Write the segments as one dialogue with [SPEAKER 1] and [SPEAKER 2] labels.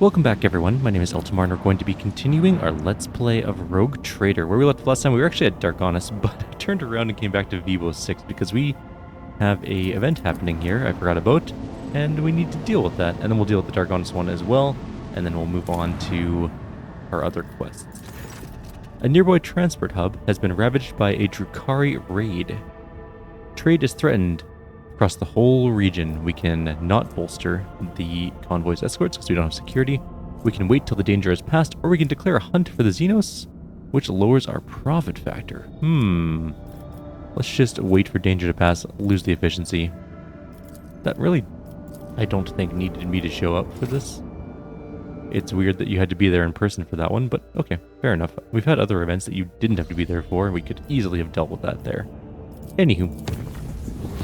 [SPEAKER 1] Welcome back everyone, my name is Eltamar and we're going to be continuing our Let's Play of Rogue Trader. Where we left last time, we were actually at Darkonis, but I turned around and came back to Vivo 6 because we have a event happening here I forgot about, and we need to deal with that, and then we'll deal with the Darkonis one as well, and then we'll move on to our other quests. A nearby transport hub has been ravaged by a Drukhari raid. Trade is threatened across the whole region. We can not bolster the convoy's escorts because we don't have security. We can wait till the danger has passed, or we can declare a hunt for the Xenos, which lowers our profit factor. Let's just wait for danger to pass, lose the efficiency. That really, I don't think, needed me to show up for this. It's weird that you had to be there in person for that one, but okay, fair enough. We've had other events that you didn't have to be there for, and we could easily have dealt with that there. Anywho.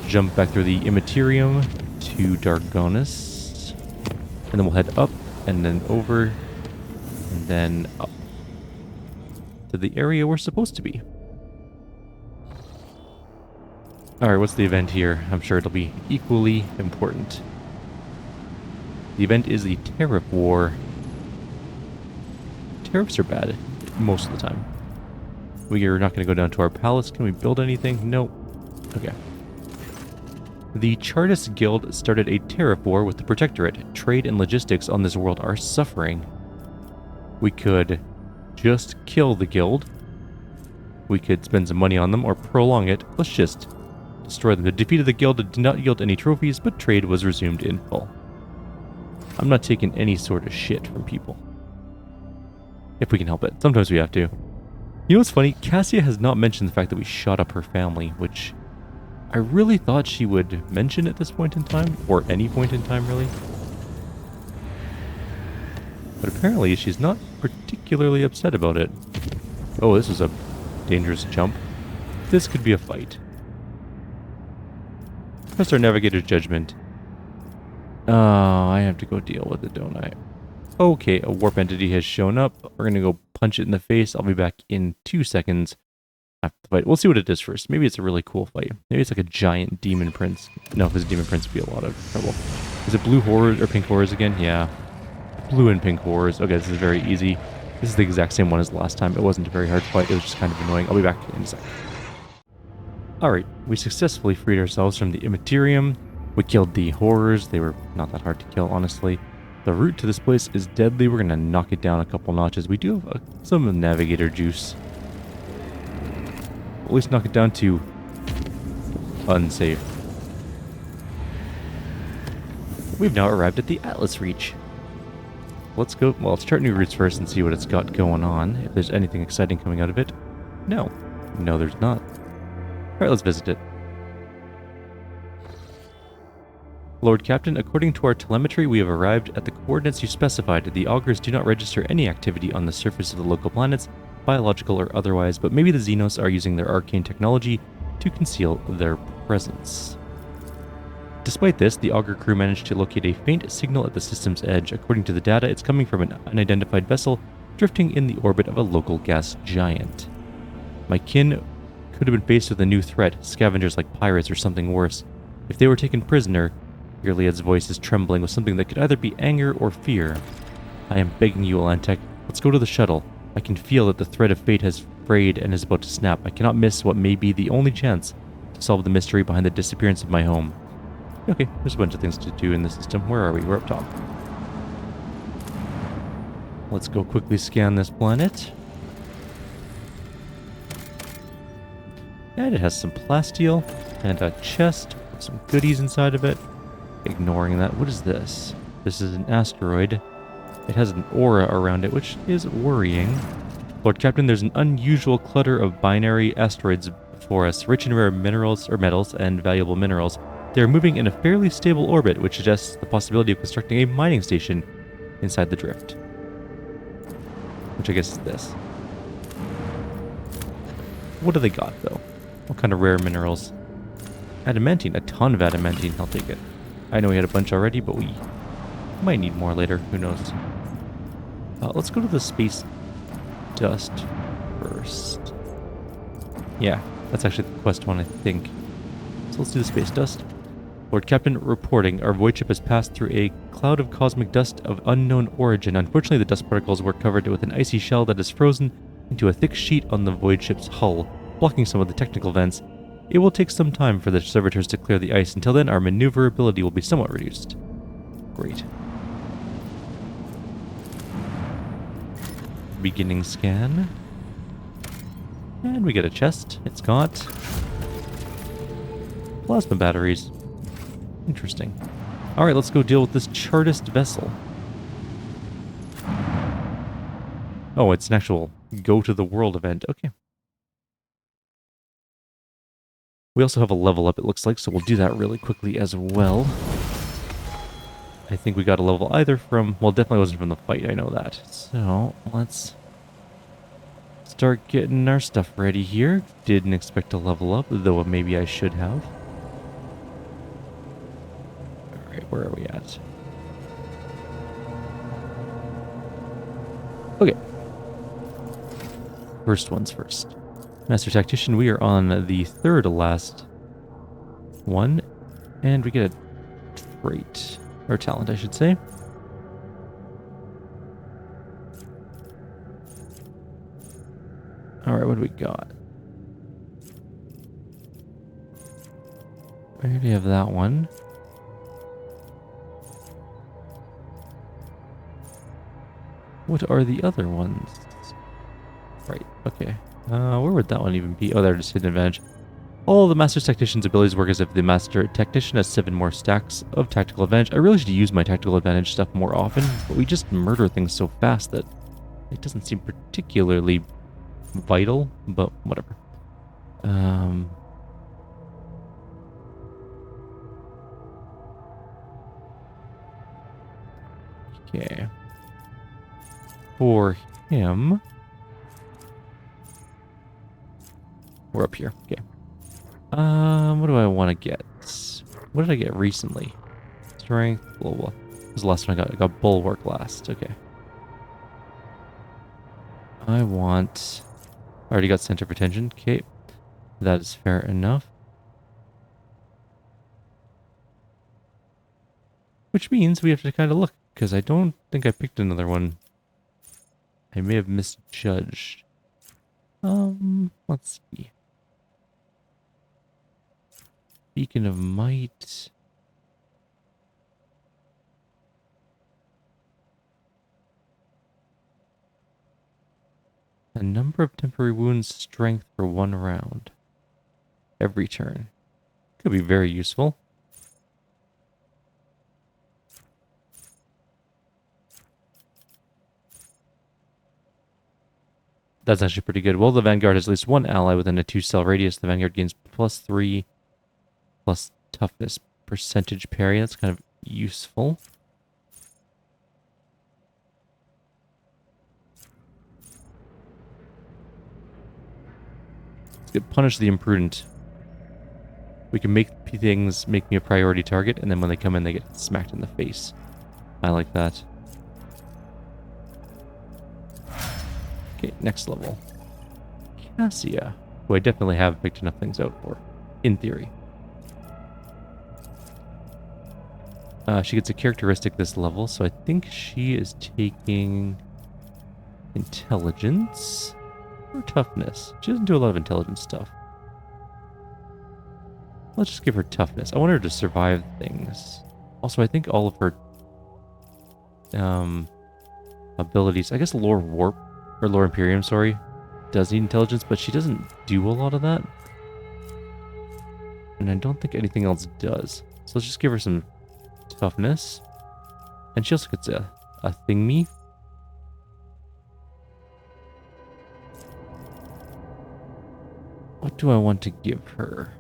[SPEAKER 1] Jump back through the Immaterium to Darkonis, and then we'll head up, and then over, and then up to the area we're supposed to be. Alright, what's the event here? I'm sure it'll be equally important. The event is the Tariff War. Tariffs are bad most of the time. We are not going to go down to our palace. Can we build anything? No. Okay. The Chartist Guild started a tariff war with the Protectorate. Trade and logistics on this world are suffering. We could just kill the guild. We could spend some money on them or prolong it. Let's just destroy them. The defeat of the guild did not yield any trophies, but trade was resumed in full. I'm not taking any sort of shit from people. If we can help it. Sometimes we have to. You know what's funny? Cassia has not mentioned the fact that we shot up her family, which I really thought she would mention at this point in time, or any point in time, really. But apparently she's not particularly upset about it. Oh, this is a dangerous jump. This could be a fight. Trust our navigator's judgment. I have to go deal with it, don't I? Okay, a warp entity has shown up. We're going to go punch it in the face. I'll be back in 2 seconds. After the fight. We'll see what it is first. Maybe it's a really cool fight. Maybe it's like a giant demon prince. No, if it's a demon prince, it'd be a lot of trouble. Is it blue horrors or pink horrors again? Yeah. Blue and pink horrors. Okay, this is very easy. This is the exact same one as last time. It wasn't a very hard fight. It was just kind of annoying. I'll be back in a second. Alright, we successfully freed ourselves from the Immaterium. We killed the horrors. They were not that hard to kill, honestly. The route to this place is deadly. We're going to knock it down a couple notches. We do have some navigator juice. At least knock it down to unsafe. We've now arrived at the Atlas Reach. Let's go, well, let's chart new routes first and see what it's got going on. If there's anything exciting coming out of it. No. No, there's not. Alright, let's visit it. Lord Captain, according to our telemetry, we have arrived at the coordinates you specified. The augurs do not register any activity on the surface of the local planets, biological or otherwise, but maybe the Xenos are using their arcane technology to conceal their presence. Despite this, the augur crew managed to locate a faint signal at the system's edge. According to the data, it's coming from an unidentified vessel drifting in the orbit of a local gas giant. My kin could have been faced with a new threat, scavengers like pirates or something worse. If they were taken prisoner, Iliad's voice is trembling with something that could either be anger or fear. I am begging you, Alantec, let's go to the shuttle. I can feel that the thread of fate has frayed and is about to snap. I cannot miss what may be the only chance to solve the mystery behind the disappearance of my home. Okay, there's a bunch of things to do in the system. Where are we? We're up top. Let's go quickly scan this planet. And it has some plasteel and a chest with some goodies inside of it. Ignoring that. What is this? This is an asteroid. It has an aura around it, which is worrying. Lord Captain, there's an unusual clutter of binary asteroids before us, rich in rare minerals or metals and valuable minerals. They are moving in a fairly stable orbit, which suggests the possibility of constructing a mining station inside the drift. Which I guess is this. What do they got, though? What kind of rare minerals? Adamantine. A ton of adamantine. I'll take it. I know we had a bunch already, but we might need more later. Who knows? Let's go to the space dust first. Yeah, that's actually the quest one, I think. So let's do the space dust. Lord Captain, reporting. Our void ship has passed through a cloud of cosmic dust of unknown origin. Unfortunately, the dust particles were covered with an icy shell that is frozen into a thick sheet on the void ship's hull, blocking some of the technical vents. It will take some time for the servitors to clear the ice. Until then, our maneuverability will be somewhat reduced. Great. Beginning scan. And we get a chest. It's got plasma batteries. Interesting. Alright, let's go deal with this Chartist vessel. Oh, it's an actual go to the world event. Okay. We also have a level up, it looks like, so we'll do that really quickly as well. I think we got a level either from... Well, definitely wasn't from the fight, I know that. So, let's start getting our stuff ready here. Didn't expect to level up, though maybe I should have. Alright, where are we at? Okay. First one's first. Master Tactician, we are on the third to last one, and we get a trait, or talent, I should say. Alright, what do we got? We already have that one. What are the other ones? Right, okay. Where would that one even be? Oh, there, just hidden advantage. All the Master Tactician's abilities work as if the Master Tactician has 7 more stacks of tactical advantage. I really should use my tactical advantage stuff more often, but we just murder things so fast that it doesn't seem particularly vital, but whatever. Okay. For him... We're up here. Okay. What do I want to get? What did I get recently? Strength, blah, blah. What was the last one I got? I got Bulwark last. Okay. I want... I already got Center of Attention. Okay. That is fair enough. Which means we have to kind of look, because I don't think I picked another one. I may have misjudged. Let's see. Beacon of Might. A number of temporary wounds, strength for 1 round. Every turn. Could be very useful. That's actually pretty good. Well, the Vanguard has at least 1 ally within a 2-cell radius. The Vanguard gains +3 plus toughness percentage parry. That's kind of useful. Let's get Punish the Imprudent. We can make things make me a priority target, and then when they come in, they get smacked in the face. I like that. Okay, next level. Cassia, who I definitely have picked enough things out for, in theory. She gets a characteristic this level, so I think she is taking intelligence or toughness. She doesn't do a lot of intelligence stuff. Let's just give her toughness. I want her to survive things. Also, I think all of her abilities, I guess Lore Warp, or Lore Imperium, sorry, does need intelligence, but she doesn't do a lot of that. And I don't think anything else does. So let's just give her some toughness. And she also gets a thingy. What do I want to give her?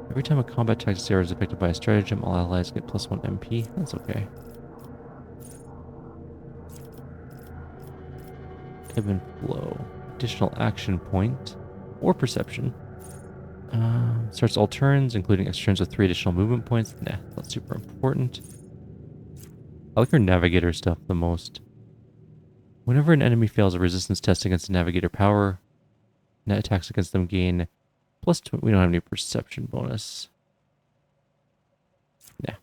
[SPEAKER 1] Every time a combat tactics arrow is affected by a stratagem, all allies get +1 MP. That's okay. Ebb and flow. Additional action point. Or perception. Starts all turns, including extra turns with 3 additional movement points. Nah, not super important. I like her navigator stuff the most. Whenever an enemy fails a resistance test against a navigator power, Net attacks against them gain plus 20. We don't have any perception bonus. Nah.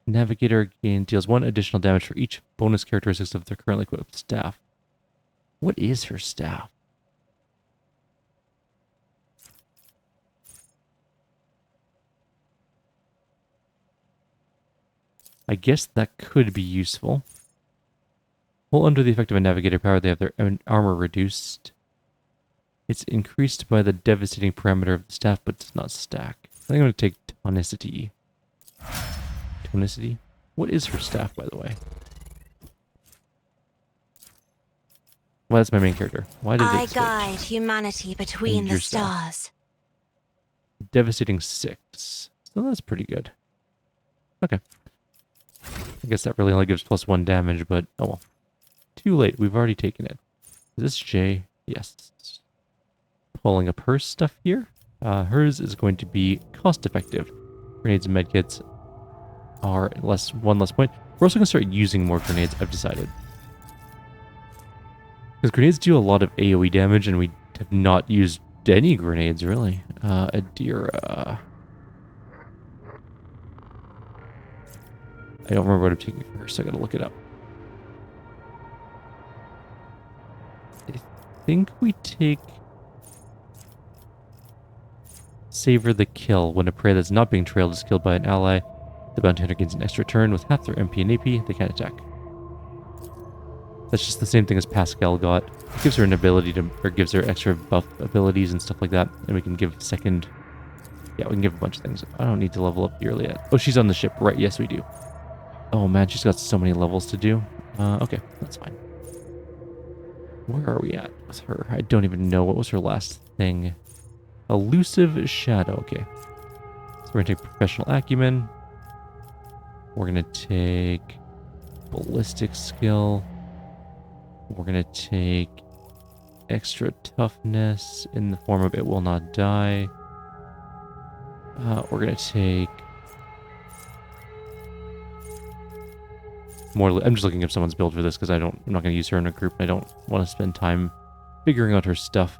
[SPEAKER 1] Navigator deals 1 additional damage for each bonus characteristics of their currently equipped staff. What is her staff? I guess that could be useful. While under the effect of a navigator power, they have their armor reduced. It's increased by the devastating parameter of the staff, but does not stack. I think I'm going to take tonicity. Tonicity? What is her staff, by the way? Well, that's my main character. Why did it switch?
[SPEAKER 2] guide humanity between the stars.
[SPEAKER 1] Devastating 6. So that's pretty good. Okay. I guess that really only gives +1 damage, but oh well. Too late. We've already taken it. Is this J? Yes. Pulling up her stuff here. Hers is going to be cost effective. Grenades and medkits are 1 less point. We're also going to start using more grenades, I've decided. Because grenades do a lot of AoE damage, and we have not used any grenades, really. Adira. I don't remember what I'm taking first, so I gotta look it up. I think we take Savor the Kill. When a prey that's not being trailed is killed by an ally, the bounty hunter gains an extra turn. With half their MP and AP, they can't attack. That's just the same thing as Pascal got. It gives her an ability to, or gives her extra buff abilities and stuff like that. And we can give second, yeah, we can give a bunch of things. I don't need to level up Yearly yet. Oh, she's on the ship, right? Yes, we do. Oh man, she's got so many levels to do. Okay, that's fine. Where are we at with her? I don't even know. What was her last thing? Elusive Shadow. Okay. So we're going to take Professional Acumen. We're going to take Ballistic Skill. We're going to take Extra Toughness in the form of It Will Not Die. We're going to take more. I'm just looking up someone's build for this because I'm not going to use her in a group. I don't want to spend time figuring out her stuff.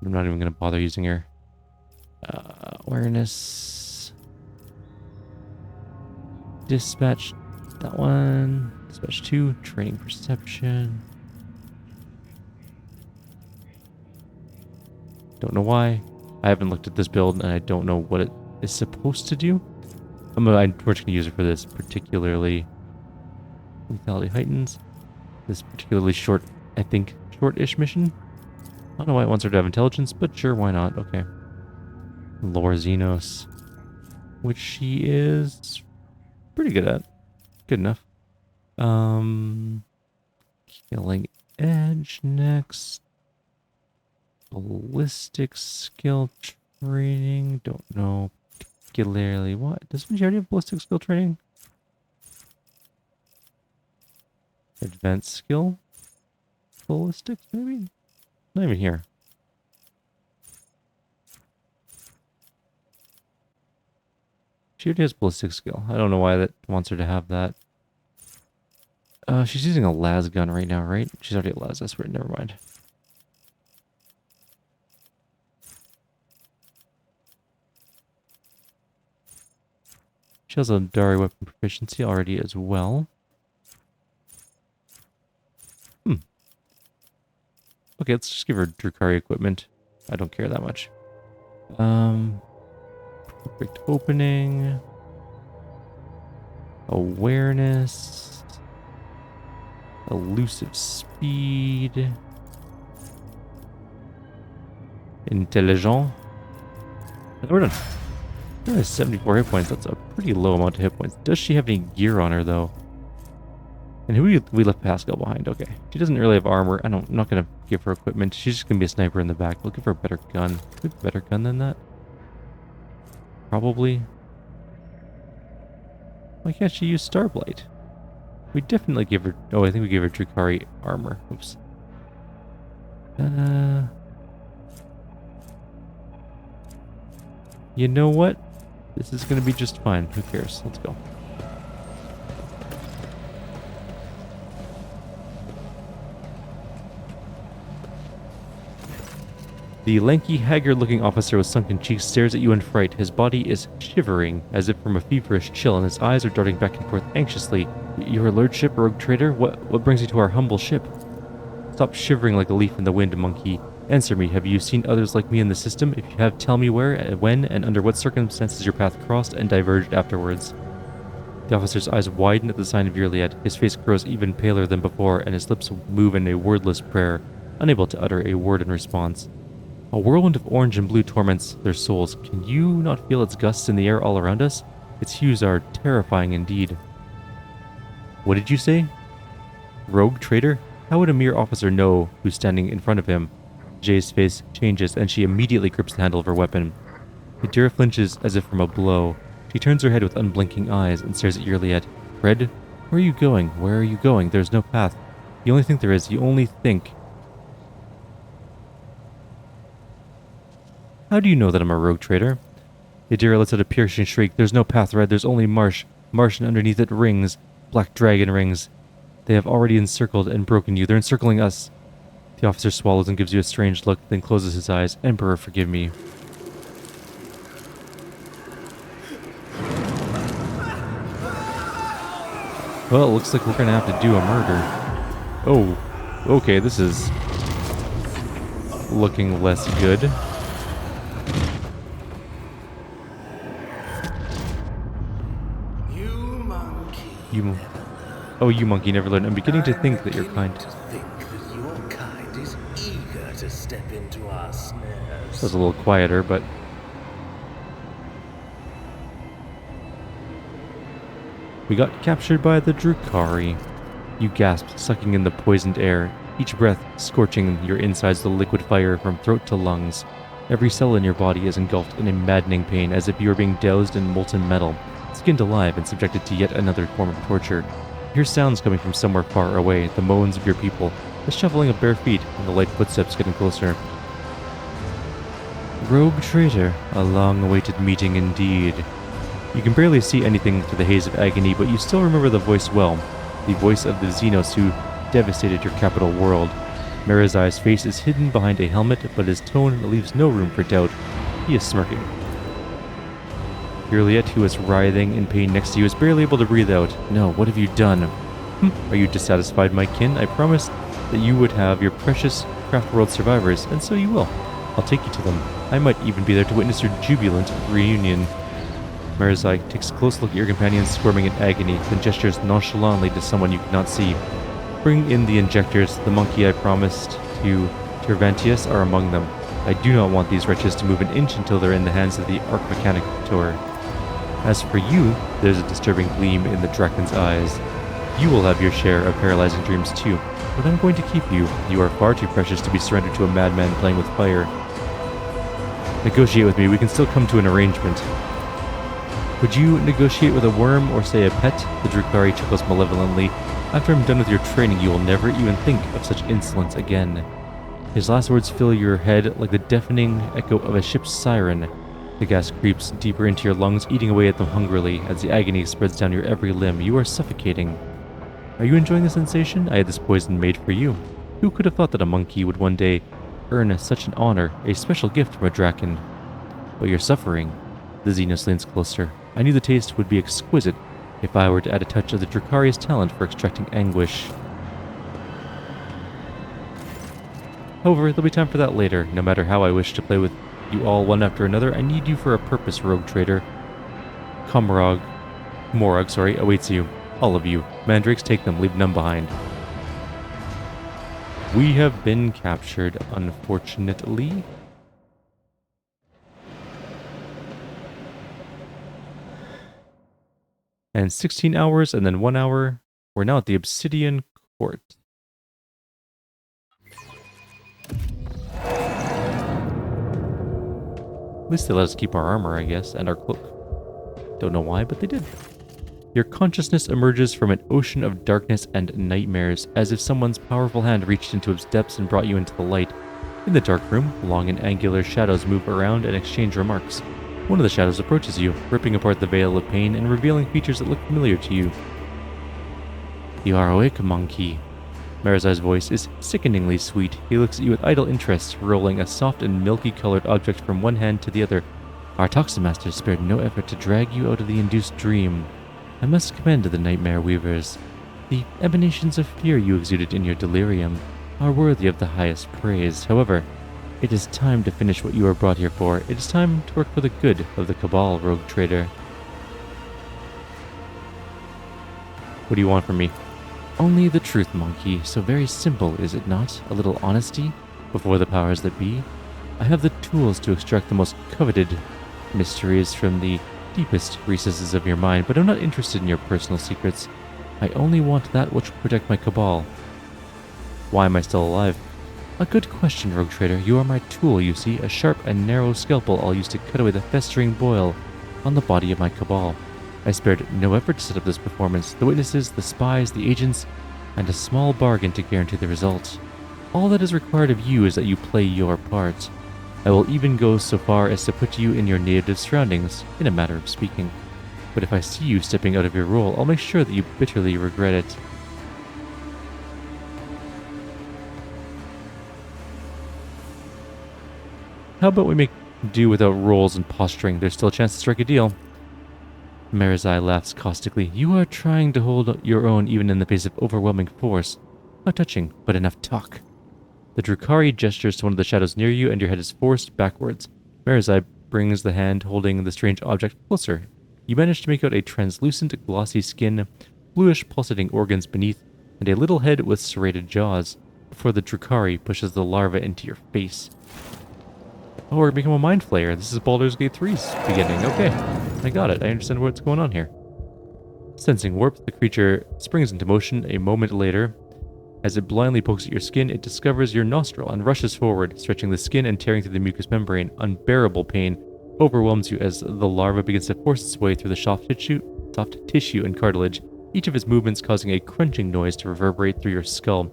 [SPEAKER 1] I'm not even going to bother using her. Awareness. Dispatch. That one. Dispatch 2. Training Perception. Don't know why. I haven't looked at this build and I don't know what it is supposed to do. We're just going to use it for this particularly. Lethality heightens. This particularly short, I think, short-ish mission. I don't know why it wants her to have intelligence, but sure, why not? Okay. Lore Xenos, which she is pretty good at. Good enough. Killing Edge next. Ballistic skill training. Don't know particularly what. Doesn't she already have ballistic skill training? Advanced skill? Ballistics, maybe? Not even here. She already has ballistic skill. I don't know why that wants her to have that. She's using a las gun right now, right? She's already at las. That's weird. Never mind. She has a Dari weapon proficiency already as well. Okay, let's just give her Drukhari equipment. I don't care that much. Perfect opening. Awareness. Elusive speed. Intelligent. And we're done. She has 74 hit points. That's a pretty low amount of hit points. Does she have any gear on her, though? And who we left Pascal behind? Okay. She doesn't really have armor. I'm not going to give her equipment. She's just going to be a sniper in the back. We'll give her a better gun. Do we have a better gun than that? Probably. Why can't she use Starblight? We definitely gave her... Oh, I think we gave her Drukhari armor. Oops. You know what? This is going to be just fine. Who cares? Let's go. The lanky, haggard-looking officer with sunken cheeks stares at you in fright. His body is shivering, as if from a feverish chill, and his eyes are darting back and forth anxiously. Your lordship, rogue trader? What brings you to our humble ship? Stop shivering like a leaf in the wind, monkey. Answer me, have you seen others like me in the system? If you have, tell me where, when, and under what circumstances your path crossed and diverged afterwards. The officer's eyes widen at the sign of Yurliet. His face grows even paler than before, and his lips move in a wordless prayer, unable to utter a word in response. A whirlwind of orange and blue torments their souls. Can you not feel its gusts in the air all around us? Its hues are terrifying indeed. What did you say? Rogue trader? How would a mere officer know who's standing in front of him? Jay's face changes, and she immediately grips the handle of her weapon. Adira flinches as if from a blow. She turns her head with unblinking eyes and stares at Yurliet. Red, where are you going? Where are you going? There's no path. The only thing there is, you only think. How do you know that I'm a rogue trader? Adira lets out a piercing shriek. There's no path, Red. There's only marsh. Marsh, and underneath it rings. Black dragon rings. They have already encircled and broken you. They're encircling us. The officer swallows and gives you a strange look, then closes his eyes. Emperor, forgive me. Well, it looks like we're gonna have to do a murder. Oh, okay, this is looking less good. You monkey never learned. I'm beginning to think that you're kind. That was a little quieter, but... We got captured by the Drukhari. You gasped, sucking in the poisoned air, each breath scorching your insides with liquid fire from throat to lungs. Every cell in your body is engulfed in a maddening pain, as if you were being doused in molten metal, skinned alive and subjected to yet another form of torture. You hear sounds coming from somewhere far away, the moans of your people, the shuffling of bare feet, and the light footsteps getting closer. Rogue traitor, a long-awaited meeting indeed. You can barely see anything through the haze of agony, but you still remember the voice well, the voice of the Xenos who devastated your capital world. Marazai's face is hidden behind a helmet, but his tone leaves no room for doubt. He is smirking. Yurliet, who is writhing in pain next to you, is barely able to breathe out. No, what have you done? Are you dissatisfied, my kin? I promised that you would have your precious craft world survivors, and so you will. I'll take you to them. I might even be there to witness your jubilant reunion. Marazai takes a close look at your companions squirming in agony, then gestures nonchalantly to someone you cannot see. Bring in the injectors. The monkey I promised to Tervantius are among them. I do not want these wretches to move an inch until they're in the hands of the Arc Mechanic Tour. As for you, there's a disturbing gleam in the Draken's eyes. You will have your share of paralyzing dreams too, but I'm going to keep you. You are far too precious to be surrendered to a madman playing with fire. Negotiate with me. We can still come to an arrangement. Would you negotiate with a worm or say a pet? The Drukhari chuckles malevolently. After I'm done with your training, you will never even think of such insolence again. His last words fill your head like the deafening echo of a ship's siren. The gas creeps deeper into your lungs, eating away at them hungrily as the agony spreads down your every limb. You are suffocating. Are you enjoying the sensation? I had this poison made for you. Who could have thought that a monkey would one day earn such an honor, a special gift from a Draken? But you're suffering. The Xenos leans closer. I knew the taste would be exquisite if I were to add a touch of the Drukhari's talent for extracting anguish. However, there'll be time for that later. No matter how I wish to play with you all one after another, I need you for a purpose, rogue trader. Morag awaits you. All of you. Mandrakes, take them, leave none behind. We have been captured, unfortunately. And 16 hours and then 1 hour. We're now at the Obsidian Court. At least they let us keep our armor, I guess, and our cloak. Don't know why, but they did. Your consciousness emerges from an ocean of darkness and nightmares, as if someone's powerful hand reached into its depths and brought you into the light. In the dark room, long and angular shadows move around and exchange remarks. One of the shadows approaches you, ripping apart the veil of pain and revealing features that look familiar to you. You are awake, monkey. Marazai's voice is sickeningly sweet. He looks at you with idle interest, rolling a soft and milky-colored object from one hand to the other. Our toxin master spared no effort to drag you out of the induced dream. I must commend the Nightmare Weavers. The emanations of fear you exuded in your delirium are worthy of the highest praise. However, it is time to finish what you were brought here for. It is time to work for the good of the Cabal, rogue trader. What do you want from me? Only the truth, monkey. So very simple, is it not? A little honesty before the powers that be. I have the tools to extract the most coveted mysteries from the deepest recesses of your mind, but I'm not interested in your personal secrets. I only want that which will protect my Cabal. Why am I still alive? A good question, rogue trader. You are my tool, you see, a sharp and narrow scalpel I'll use to cut away the festering boil on the body of my Cabal. I spared no effort to set up this performance, the witnesses, the spies, the agents, and a small bargain to guarantee the result. All that is required of you is that you play your part. I will even go so far as to put you in your native surroundings, in a matter of speaking. But if I see you stepping out of your role, I'll make sure that you bitterly regret it. How about we make do without roles and posturing? There's still a chance to strike a deal. Marazai laughs caustically. You are trying to hold your own even in the face of overwhelming force. Not touching, but enough talk. The Drukhari gestures to one of the shadows near you, and your head is forced backwards. Marazai brings the hand holding the strange object closer. You manage to make out a translucent, glossy skin, bluish pulsating organs beneath, and a little head with serrated jaws, before the Drukhari pushes the larva into your face. Oh, we're becoming a mind flayer. This is Baldur's Gate 3's beginning. Okay, I got it. I understand what's going on here. Sensing warmth, the creature springs into motion a moment later. As it blindly pokes at your skin, it discovers your nostril and rushes forward, stretching the skin and tearing through the mucous membrane. Unbearable pain overwhelms you as the larva begins to force its way through the soft tissue and cartilage, each of its movements causing a crunching noise to reverberate through your skull.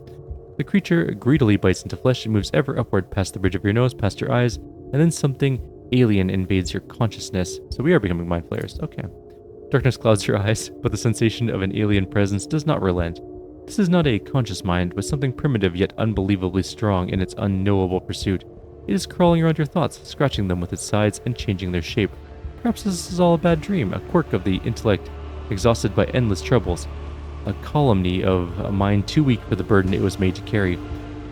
[SPEAKER 1] The creature greedily bites into flesh and moves ever upward past the bridge of your nose, past your eyes, and then something alien invades your consciousness. So we are becoming mind flayers. Okay. Darkness clouds your eyes, but the sensation of an alien presence does not relent. This is not a conscious mind, but something primitive yet unbelievably strong in its unknowable pursuit. It is crawling around your thoughts, scratching them with its sides and changing their shape. Perhaps this is all a bad dream, a quirk of the intellect exhausted by endless troubles, a calumny of a mind too weak for the burden it was made to carry.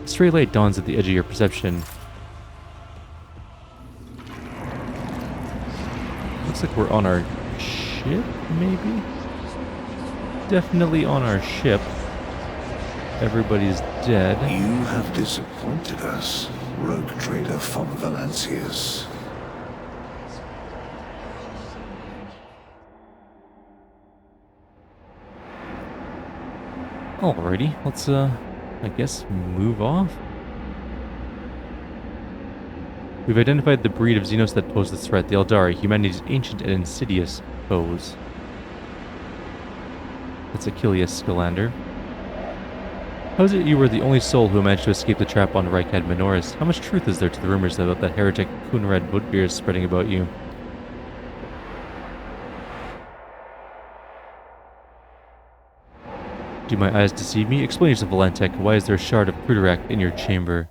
[SPEAKER 1] A stray light dawns at the edge of your perception. Looks like we're on our ship, maybe? Definitely on our ship. Everybody's dead.
[SPEAKER 3] You have disappointed us, rogue trader von Valancius.
[SPEAKER 1] Alrighty, let's, I guess, move off. We've identified the breed of Xenos that pose this threat, the Eldari, humanity's ancient and insidious foes. That's Achilles Scalander. How is it you were the only soul who managed to escape the trap on Rykad Minoris? How much truth is there to the rumors about that heretic Kunrad Woodbeard spreading about you? Do my eyes deceive me? Explain yourself, Valantek. Why is there a shard of Cruderak in your chamber?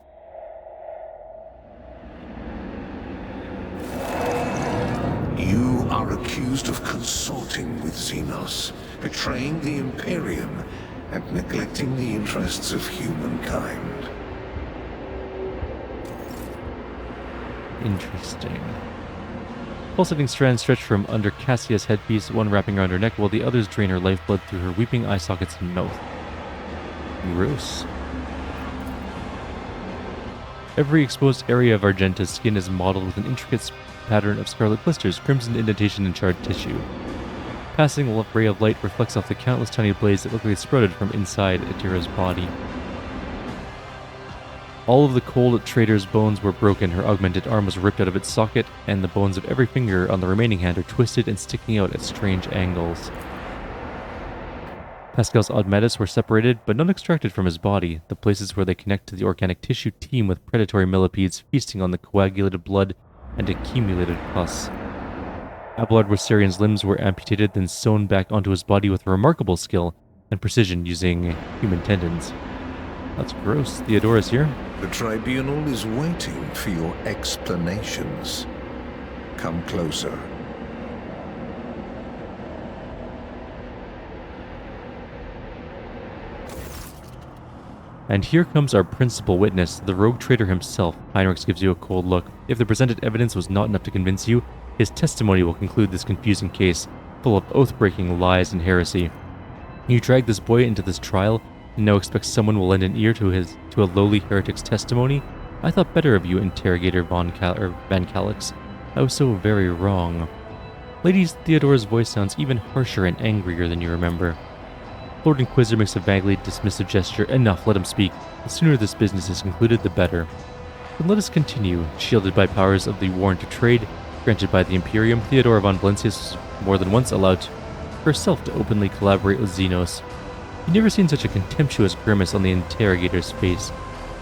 [SPEAKER 3] You are accused of consorting with Xenos, betraying the Imperium, and neglecting the interests of humankind.
[SPEAKER 1] Interesting. Pulsating strands stretch from under Cassia's headpiece, one wrapping around her neck, while the others drain her lifeblood through her weeping eye sockets and mouth. Gross. Every exposed area of Argenta's skin is mottled with an intricate pattern of scarlet blisters, crimson indentation, and charred tissue. Passing a ray of light reflects off the countless tiny blades that look like they sprouted from inside Adira's body. All of the cold trader's bones were broken, her augmented arm was ripped out of its socket, and the bones of every finger on the remaining hand are twisted and sticking out at strange angles. Pascal's oddmetas were separated, but not extracted from his body. The places where they connect to the organic tissue teem with predatory millipedes feasting on the coagulated blood and accumulated pus. Abelard Wassarian's limbs were amputated, then sewn back onto his body with remarkable skill and precision using human tendons. That's gross. Theodora's here.
[SPEAKER 3] The tribunal is waiting for your explanations. Come closer.
[SPEAKER 1] And here comes our principal witness, the rogue trader himself. Heinrichs gives you a cold look. If the presented evidence was not enough to convince you, his testimony will conclude this confusing case, full of oath-breaking lies and heresy. You drag this boy into this trial, and now expect someone will lend an ear to a lowly heretic's testimony? I thought better of you, Interrogator Van Calix. I was so very wrong. Ladies, Theodora's voice sounds even harsher and angrier than you remember. Lord Inquisitor makes a vaguely dismissive gesture. Enough, let him speak. The sooner this business is concluded, the better. Then let us continue. Shielded by powers of the warrant of trade, granted by the Imperium, Theodora von Valencius was more than once allowed herself to openly collaborate with Xenos. You'd never seen such a contemptuous grimace on the interrogator's face.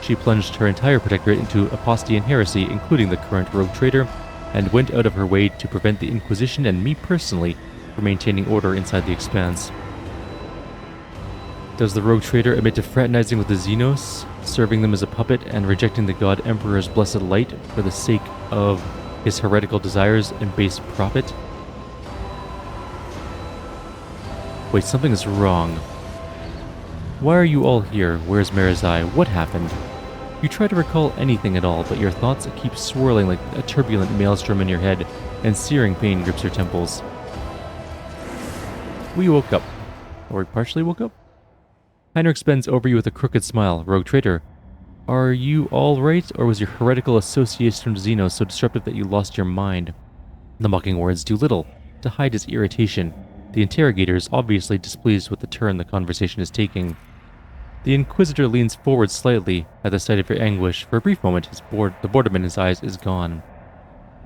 [SPEAKER 1] She plunged her entire protectorate into apostasy and heresy, including the current rogue trader, and went out of her way to prevent the Inquisition and me personally from maintaining order inside the Expanse. Does the rogue trader admit to fraternizing with the Xenos, serving them as a puppet, and rejecting the God Emperor's blessed light for the sake of his heretical desires and base profit? Wait, something is wrong. Why are you all here? Where's Marizai? What happened? You try to recall anything at all, but your thoughts keep swirling like a turbulent maelstrom in your head, and searing pain grips your temples. We woke up. Or we partially woke up? Heinrichs bends over you with a crooked smile. Rogue traitor, are you all right, or was your heretical association with Xenos so disruptive that you lost your mind? The mocking words do little to hide his irritation. The interrogator is obviously displeased with the turn the conversation is taking. The Inquisitor leans forward slightly at the sight of your anguish. For a brief moment, the boredom in his eyes is gone.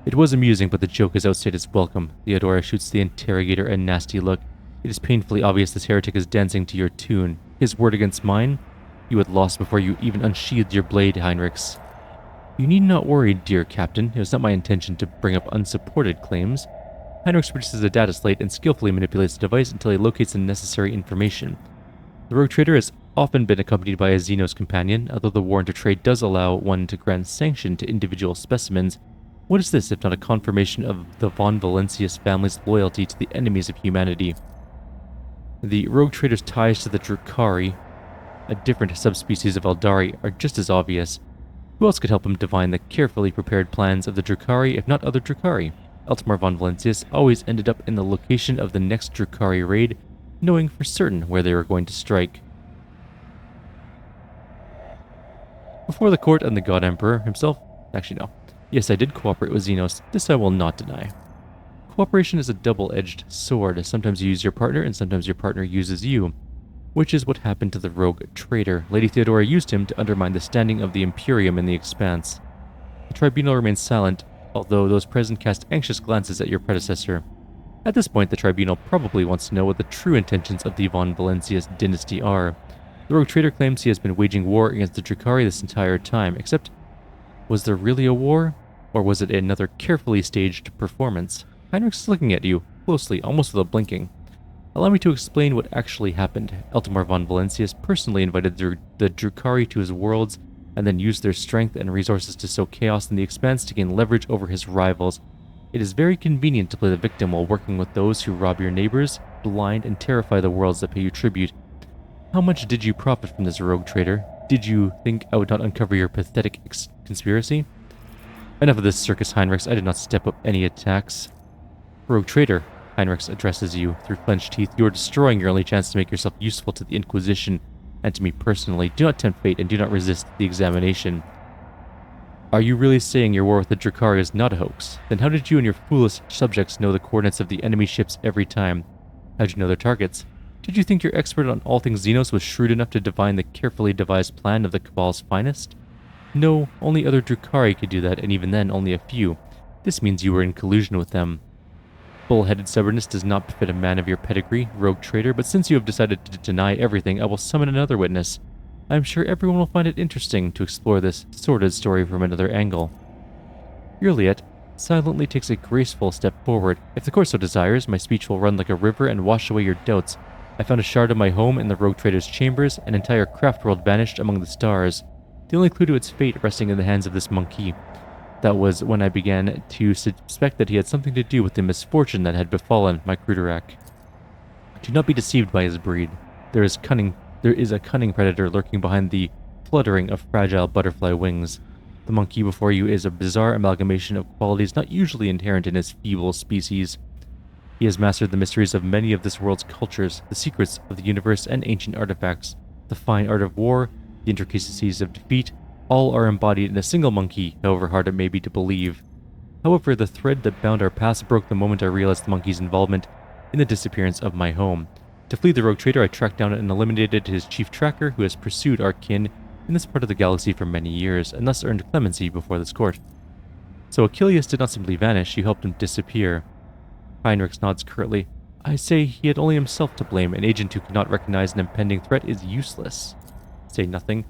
[SPEAKER 1] It was amusing, but the joke has outstayed its welcome. Theodora shoots the interrogator a nasty look. It is painfully obvious this heretic is dancing to your tune. His word against mine? You had lost before you even unsheathed your blade, Heinrichs. You need not worry, dear Captain. It was not my intention to bring up unsupported claims. Heinrichs produces a data slate and skillfully manipulates the device until he locates the necessary information. The rogue trader has often been accompanied by a Xenos companion, although the warrant of trade does allow one to grant sanction to individual specimens. What is this if not a confirmation of the von Valencius family's loyalty to the enemies of humanity? The rogue trader's ties to the Drukhari, a different subspecies of Eldari, are just as obvious. Who else could help him divine the carefully prepared plans of the Drukhari if not other Drukhari? Eltmar von Valencius always ended up in the location of the next Drukhari raid, knowing for certain where they were going to strike. Before the court and the God Emperor himself, actually no. Yes, I did cooperate with Xenos. This I will not deny. Cooperation is a double-edged sword. Sometimes you use your partner, and sometimes your partner uses you, which is what happened to the rogue traitor. Lady Theodora used him to undermine the standing of the Imperium in the Expanse. The tribunal remains silent, although those present cast anxious glances at your predecessor. At this point, the tribunal probably wants to know what the true intentions of the von Valencius dynasty are. The rogue traitor claims he has been waging war against the Drukhari this entire time, except, was there really a war? Or was it another carefully staged performance? Heinrichs is looking at you, closely, almost without blinking. Allow me to explain what actually happened. Eltmar von Valencius personally invited the Drukhari to his worlds, and then used their strength and resources to sow chaos in the Expanse to gain leverage over his rivals. It is very convenient to play the victim while working with those who rob your neighbors, blind, and terrify the worlds that pay you tribute. How much did you profit from this rogue traitor? Did you think I would not uncover your pathetic conspiracy? Enough of this circus, Heinrichs. I did not step up any attacks. Rogue traitor, Heinrichs addresses you through clenched teeth. You are destroying your only chance to make yourself useful to the Inquisition and to me personally. Do not tempt fate and do not resist the examination. Are you really saying your war with the Drukhari is not a hoax? Then how did you and your foolish subjects know the coordinates of the enemy ships every time? How did you know their targets? Did you think your expert on all things Xenos was shrewd enough to divine the carefully devised plan of the Cabal's finest? No, only other Drukhari could do that, and even then only a few. This means you were in collusion with them. Bull-headed stubbornness does not befit a man of your pedigree, rogue traitor, but since you have decided to deny everything, I will summon another witness. I am sure everyone will find it interesting to explore this sordid story from another angle. Juliet silently takes a graceful step forward. If the court so desires, my speech will run like a river and wash away your doubts, I found a shard of my home in the rogue trader's chambers, an entire craft world vanished among the stars, the only clue to its fate resting in the hands of this monkey. That was when I began to suspect that he had something to do with the misfortune that had befallen my Kruderak. Do not be deceived by his breed. There is a cunning predator lurking behind the fluttering of fragile butterfly wings. The monkey before you is a bizarre amalgamation of qualities not usually inherent in his feeble species. He has mastered the mysteries of many of this world's cultures, the secrets of the universe and ancient artifacts, the fine art of war, the intricacies of defeat. All are embodied in a single monkey, however hard it may be to believe. However, the thread that bound our paths broke the moment I realized the monkey's involvement in the disappearance of my home. To flee the rogue trader, I tracked down and eliminated his chief tracker, who has pursued our kin in this part of the galaxy for many years, and thus earned clemency before this court. So Achilles did not simply vanish, you helped him disappear. Heinrich nods curtly. I say he had only himself to blame. An agent who cannot recognize an impending threat is useless. Say nothing.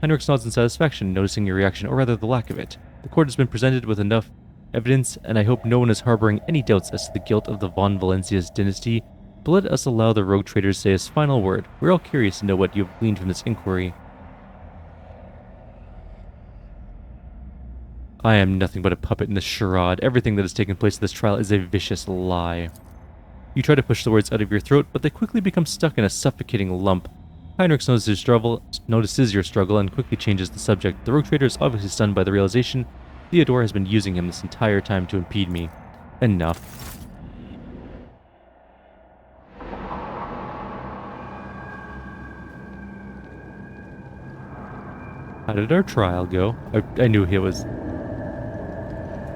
[SPEAKER 1] Heinrich nods in satisfaction, noticing your reaction, or rather the lack of it. The court has been presented with enough evidence, and I hope no one is harboring any doubts as to the guilt of the von Valencia's dynasty, but let us allow the rogue trader to say his final word. We're all curious to know what you have gleaned from this inquiry. I am nothing but a puppet in this charade. Everything that has taken place in this trial is a vicious lie. You try to push the words out of your throat, but they quickly become stuck in a suffocating lump. Heinrich notices your struggle and quickly changes the subject. The rogue trader is obviously stunned by the realization Theodore has been using him this entire time to impede me. Enough. How did our trial go? I knew he was...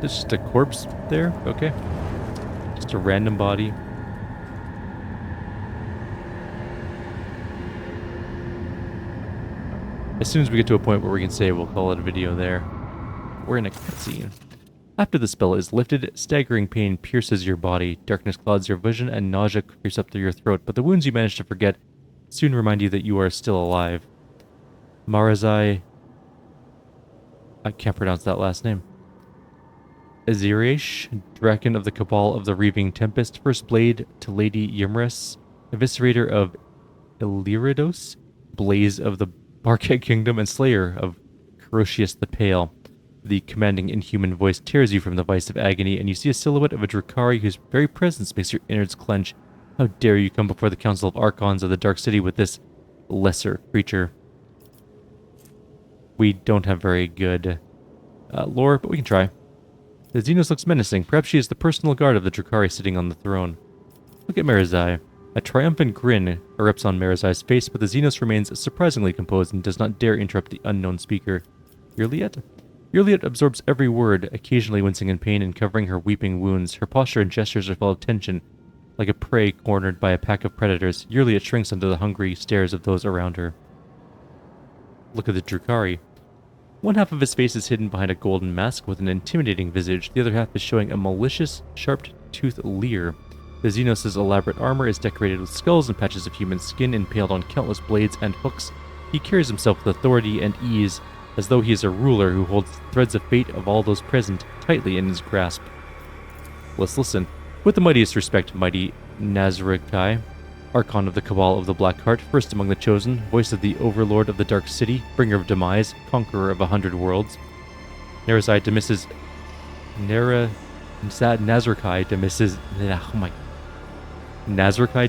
[SPEAKER 1] There's just a corpse there? Okay. Just a random body. As soon as we get to a point where we can say we'll call it a video there. We're in a cutscene. After the spell is lifted, staggering pain pierces your body, darkness clouds your vision, and nausea creeps up through your throat, but the wounds you manage to forget soon remind you that you are still alive. Marazai... I can't pronounce that last name. Azirish, Draken of the Cabal of the Reaving Tempest, First Blade to Lady Ymris, Eviscerator of Illyridos, Blaze of the Barkhead Kingdom, and Slayer of Carocius the Pale. The commanding inhuman voice tears you from the vice of agony, and you see a silhouette of a Drukhari whose very presence makes your innards clench. How dare you come before the Council of Archons of the Dark City with this lesser creature? We don't have very good lore, but we can try. The Xenos looks menacing. Perhaps she is the personal guard of the Drukhari sitting on the throne. Look at Marazai. A triumphant grin erupts on Marazai's face, but the Xenos remains surprisingly composed and does not dare interrupt the unknown speaker. Yurliet? Yurliet absorbs every word, occasionally wincing in pain and covering her weeping wounds. Her posture and gestures are full of tension. Like a prey cornered by a pack of predators, Yurliet shrinks under the hungry stares of those around her. Look at the Drukhari. One half of his face is hidden behind a golden mask with an intimidating visage. The other half is showing a malicious, sharp-toothed leer. The Xenos' elaborate armor is decorated with skulls and patches of human skin impaled on countless blades and hooks. He carries himself with authority and ease, as though he is a ruler who holds the threads of fate of all those present tightly in his grasp. Let's listen. With the mightiest respect, mighty Nazarikai, Archon of the Cabal of the Black Heart, first among the chosen, voice of the Overlord of the Dark City, bringer of demise, conqueror of 100 worlds. Nazarikai dismisses... Nazarikai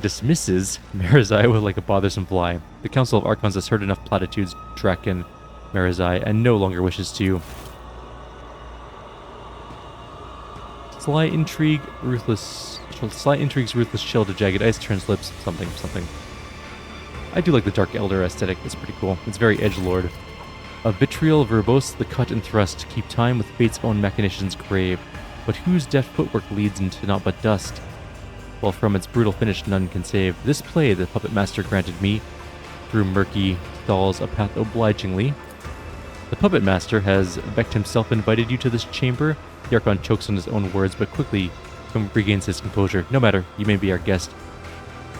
[SPEAKER 1] dismisses Marazai with like a bothersome fly. The Council of Archons has heard enough platitudes, Draken, Marazai, and no longer wishes to... Sly intrigues, ruthless chill to jagged ice, turns lips, something. I do like the Dark Elder aesthetic, it's pretty cool. It's very edgelord. A vitriol verbose, the cut and thrust, keep time with fate's own machinations grave. But whose deft footwork leads into naught but dust? While from its brutal finish none can save. This play the puppet master granted me, through murky stalls a path obligingly. The puppet master has Vect himself invited you to this chamber. The Archon chokes on his own words, but quickly regains his composure. No matter, you may be our guest,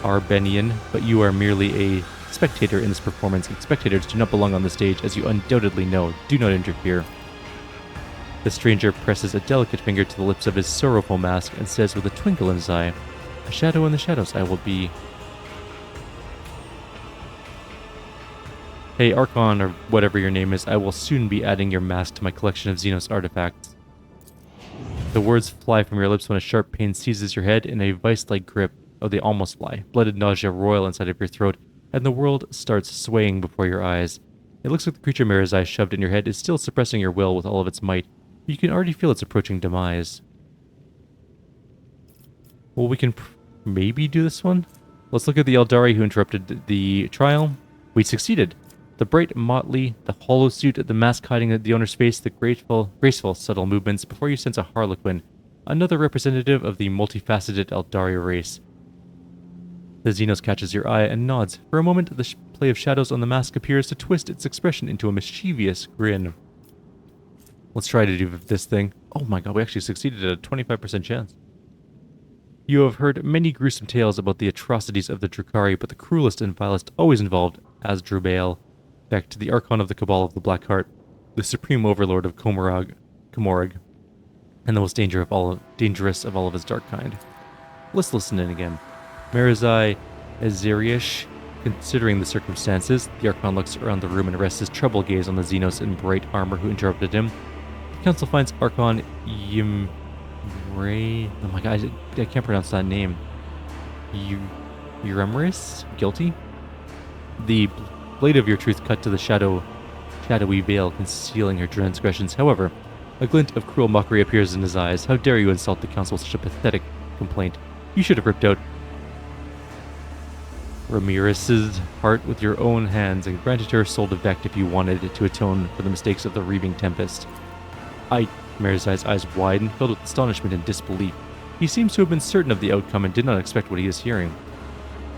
[SPEAKER 1] Arbenian, but you are merely a spectator in this performance, and spectators do not belong on the stage, as you undoubtedly know. Do not interfere. The stranger presses a delicate finger to the lips of his sorrowful mask and says with a twinkle in his eye, "A shadow in the shadows I will be." Hey, Archon, or whatever your name is, I will soon be adding your mask to my collection of Xenos artifacts. The words fly from your lips when a sharp pain seizes your head in a vice-like grip. Oh, they almost fly. Blooded nausea roil inside of your throat, and the world starts swaying before your eyes. It looks like the creature Marizai shoved in your head is still suppressing your will with all of its might, but you can already feel its approaching demise. Well, we can maybe do this one? Let's look at the Eldari who interrupted the trial. We succeeded. The bright motley, the hollow suit, the mask hiding the owner's face, the graceful, subtle movements. Before you sense a Harlequin, another representative of the multifaceted Eldari race. The Xenos catches your eye and nods. For a moment, the play of shadows on the mask appears to twist its expression into a mischievous grin. Let's try to do this thing. Oh my god, we actually succeeded at a 25% chance. You have heard many gruesome tales about the atrocities of the Drukhari, but the cruelest and vilest always involved Asdrubal, Vect, the Archon of the Cabal of the Black Heart, the supreme overlord of Komorag, and the most dangerous of all of his dark kind. Let's listen in again. Marizai Aziriash, considering the circumstances, the Archon looks around the room and rests his troubled gaze on the Xenos in bright armor who interrupted him. The council finds Archon Yimray... Oh my god, I can't pronounce that name. Uremris? Guilty? The blade of your truth cut to the shadowy veil concealing her transgressions. However, a glint of cruel mockery appears in his eyes. How dare you insult the council with such a pathetic complaint? You should have ripped out Ramirez's heart with your own hands and granted her soul to Vect if you wanted to atone for the mistakes of the Reaving Tempest. Marizai's eyes widened, filled with astonishment and disbelief. He seems to have been certain of the outcome and did not expect what he is hearing.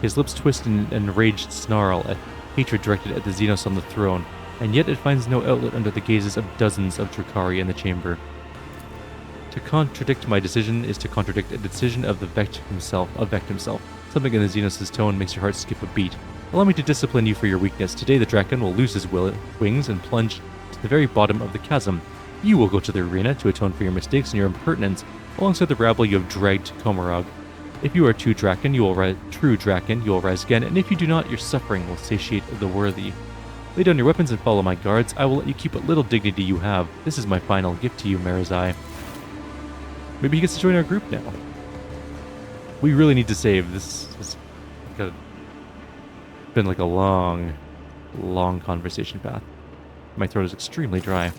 [SPEAKER 1] His lips twist in an enraged snarl at hatred directed at the Xenos on the throne, and yet it finds no outlet under the gazes of dozens of Drukhari in the chamber. To contradict my decision is to contradict a decision of Vect himself. Something in the Xenos' tone makes your heart skip a beat. Allow me to discipline you for your weakness. Today the Draken will lose his wings and plunge to the very bottom of the chasm. You will go to the arena to atone for your mistakes and your impertinence, alongside the rabble you have dragged to Komorag. If you are true Draken, you will rise again, and if you do not, your suffering will satiate the worthy. Lay down your weapons and follow my guards. I will let you keep what little dignity you have. This is my final gift to you, Marizai. Maybe he gets to join our group now. We really need to save. This has been like a long conversation path. My throat is extremely dry.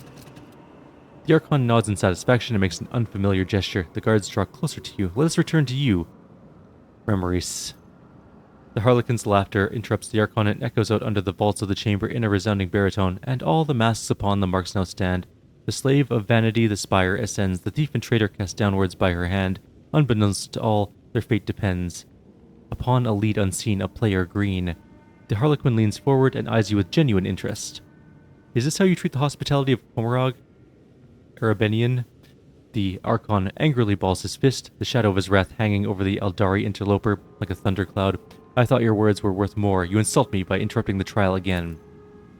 [SPEAKER 1] The Archon nods in satisfaction and makes an unfamiliar gesture. The guards draw closer to you. Let us return to you, Remoris. The Harlequin's laughter interrupts the Archon and echoes out under the vaults of the chamber in a resounding baritone, and all the masks upon the marks now stand. The slave of vanity, the spire, ascends. The thief and traitor cast downwards by her hand. Unbeknownst to all, their fate depends upon a lead unseen, a player green. The Harlequin leans forward and eyes you with genuine interest. Is this how you treat the hospitality of Komorag? Arabenian? The Archon angrily balls his fist, the shadow of his wrath hanging over the Eldari interloper like a thundercloud. I thought your words were worth more. You insult me by interrupting the trial again.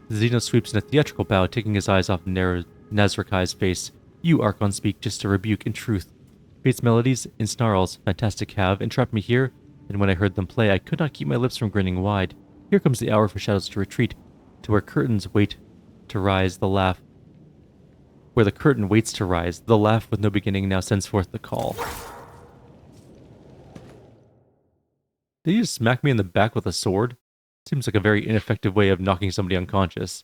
[SPEAKER 1] The Xenos sweeps in a theatrical bow, taking his eyes off Nazrakai's face. You, Archon, speak just a rebuke in truth. Fate's melodies in snarls, fantastic have, entrapped me here, and when I heard them play, I could not keep my lips from grinning wide. Here comes the hour for shadows to retreat, to where curtains wait to rise, the laugh. Where the curtain waits to rise, the laugh with no beginning now sends forth the call. Did he just smack me in the back with a sword? Seems like a very ineffective way of knocking somebody unconscious.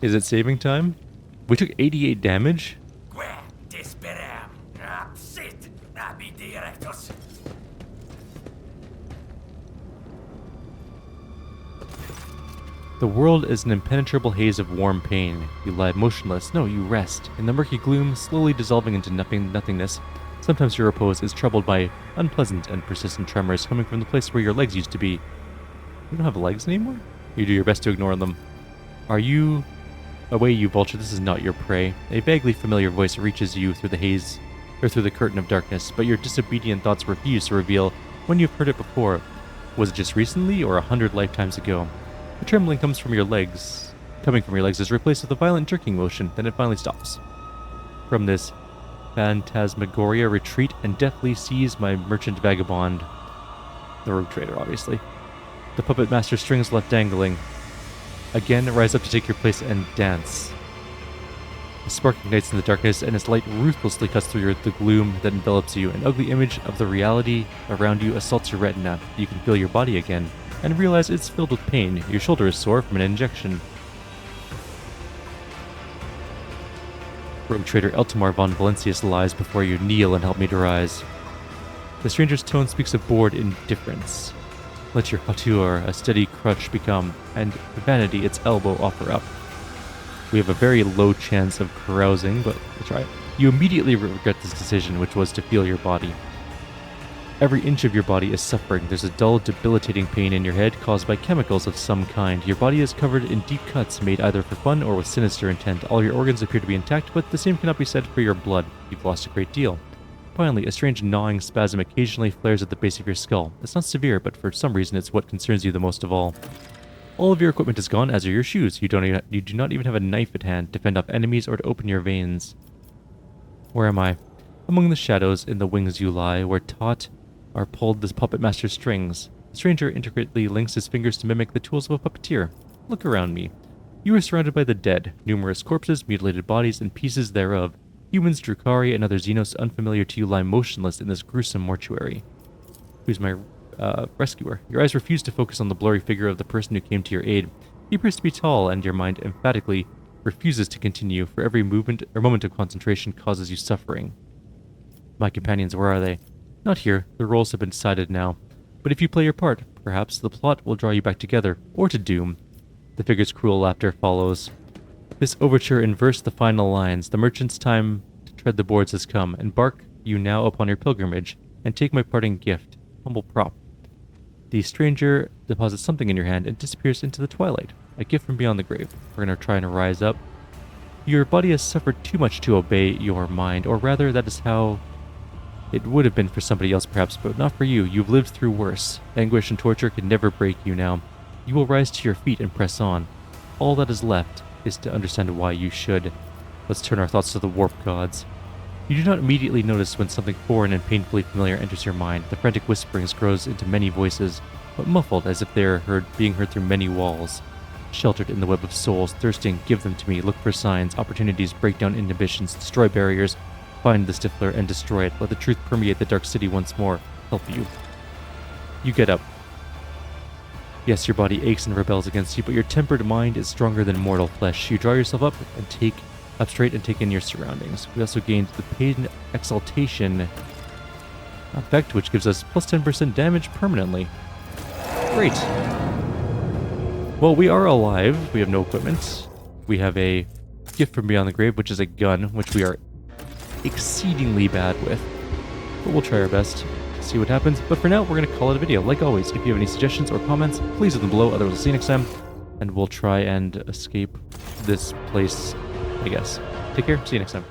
[SPEAKER 1] Is it saving time? We took 88 damage? The world is an impenetrable haze of warm pain. You lie motionless. No, you rest. In the murky gloom, slowly dissolving into nothingness. Sometimes your repose is troubled by unpleasant and persistent tremors coming from the place where your legs used to be. You don't have legs anymore? You do your best to ignore them. Are you... Away, you vulture, this is not your prey. A vaguely familiar voice reaches you through the haze, or through the curtain of darkness, but your disobedient thoughts refuse to reveal when you've heard it before. Was it just recently, or 100 lifetimes ago? The trembling coming from your legs is replaced with a violent jerking motion, then it finally stops. From this phantasmagoria retreat and deathly seize my merchant vagabond. The rogue trader, obviously. The puppet master strings left dangling. Again, rise up to take your place and dance. The spark ignites in the darkness, and its light ruthlessly cuts through the gloom that envelops you. An ugly image of the reality around you assaults your retina. You can feel your body again, and realize it's filled with pain. Your shoulder is sore from an injection. Rogue trader Eltamar von Valencius lies before you. Kneel and help me to rise. The stranger's tone speaks of bored indifference. Let your hauteur a steady crutch become, and vanity its elbow offer up. We have a very low chance of carousing, but we'll try it. You immediately regret this decision, which was to feel your body. Every inch of your body is suffering. There's a dull, debilitating pain in your head caused by chemicals of some kind. Your body is covered in deep cuts made either for fun or with sinister intent. All your organs appear to be intact, but the same cannot be said for your blood. You've lost a great deal. Finally, a strange gnawing spasm occasionally flares at the base of your skull. It's not severe, but for some reason it's what concerns you the most of all. All of your equipment is gone, as are your shoes. You do not even have a knife at hand to fend off enemies or to open your veins. Where am I? Among the shadows in the wings you lie, where taut are pulled the puppet master's strings. The stranger intricately links his fingers to mimic the tools of a puppeteer. Look around me. You are surrounded by the dead, numerous corpses, mutilated bodies, and pieces thereof. Humans, Drukhari, and other Xenos unfamiliar to you lie motionless in this gruesome mortuary. Who's my rescuer? Your eyes refuse to focus on the blurry figure of the person who came to your aid. He appears to be tall, and your mind emphatically refuses to continue, for every movement or moment of concentration causes you suffering. My companions, where are they? Not here. The roles have been decided now. But if you play your part, perhaps the plot will draw you back together, or to doom. The figure's cruel laughter follows. This overture inverts the final lines. The merchant's time to tread the boards has come. Embark you now upon your pilgrimage, and take my parting gift. Humble prop. The stranger deposits something in your hand and disappears into the twilight. A gift from beyond the grave. We're going to try and rise up. Your body has suffered too much to obey your mind, or rather, that is how it would have been for somebody else perhaps, but not for you. You've lived through worse. Anguish and torture can never break you now. You will rise to your feet and press on. All that is left is to understand why you should. Let's turn our thoughts to the warp gods. You do not immediately notice when something foreign and painfully familiar enters your mind. The frantic whisperings grows into many voices, but muffled as if they are being heard through many walls. Sheltered in the web of souls, thirsting, give them to me, look for signs, opportunities, break down inhibitions, destroy barriers, find the Stifler and destroy it. Let the truth permeate the dark city once more. Help you. You get up. Yes, your body aches and rebels against you, but your tempered mind is stronger than mortal flesh. You draw yourself up straight and take in your surroundings. We also gained the pain exaltation effect, which gives us plus 10% damage permanently. Great. Well, we are alive. We have no equipment. We have a gift from beyond the grave, which is a gun, which we are exceedingly bad with. But we'll try our best to see what happens. But for now, we're going to call it a video. Like always, if you have any suggestions or comments, please leave them below. Otherwise, we'll see you next time. And we'll try and escape this place, I guess. Take care. See you next time.